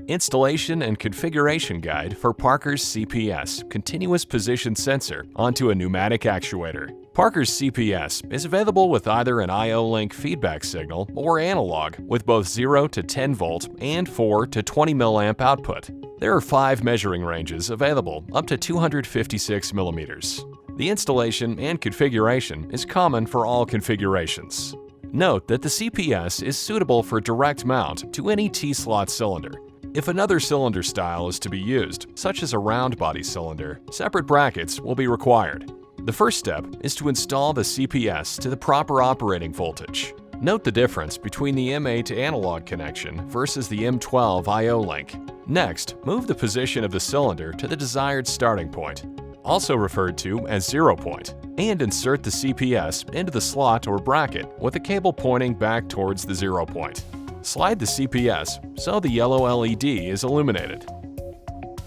Installation and configuration guide for Parker's CPS continuous position sensor onto a pneumatic actuator. Parker's CPS is available with either an I/O-link feedback signal or analog with both 0 to 10 volt and 4 to 20 mA output. There are 5 measuring ranges available up to 256 millimeters. The installation and configuration is common for all configurations. Note that the CPS is suitable for direct mount to any T-slot cylinder. If another cylinder style is to be used, such as a round body cylinder, separate brackets will be required. The first step is to install the CPS to the proper operating voltage. Note the difference between the M8 analog connection versus the M12 I/O link. Next, move the position of the cylinder to the desired starting point, also referred to as 0 point, and insert the CPS into the slot or bracket with the cable pointing back towards the 0 point. Slide the CPS so the yellow LED is illuminated.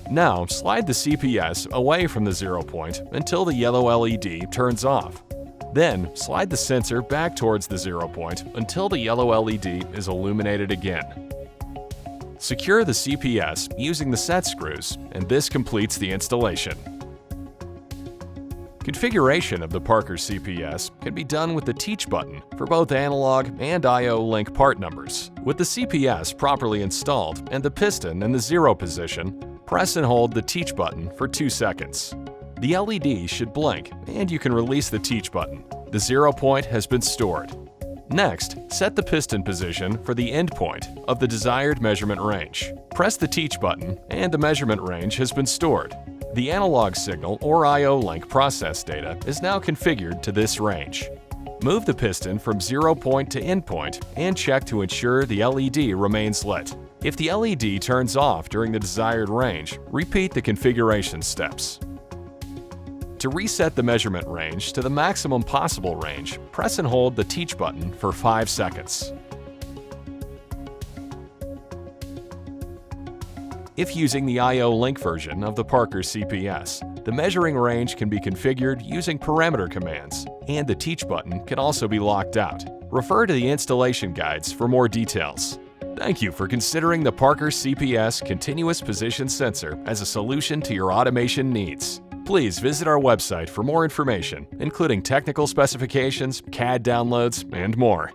Now, slide the CPS away from the 0 point until the yellow LED turns off. Then, slide the sensor back towards the 0 point until the yellow LED is illuminated again. Secure the CPS using the set screws, and this completes the installation. Configuration of the Parker CPS can be done with the Teach button for both analog and I/O link part numbers. With the CPS properly installed and the piston in the 0 position, press and hold the Teach button for 2 seconds. The LED should blink and you can release the Teach button. The 0 point has been stored. Next, set the piston position for the end point of the desired measurement range. Press the Teach button and the measurement range has been stored. The analog signal or I/O link process data is now configured to this range. Move the piston from 0 point to end point and check to ensure the LED remains lit. If the LED turns off during the desired range, repeat the configuration steps. To reset the measurement range to the maximum possible range, press and hold the Teach button for 5 seconds. If using the I/O link version of the Parker CPS, the measuring range can be configured using parameter commands, and the Teach button can also be locked out. Refer to the installation guides for more details. Thank you for considering the Parker CPS continuous position sensor as a solution to your automation needs. Please visit our website for more information, including technical specifications, CAD downloads, and more.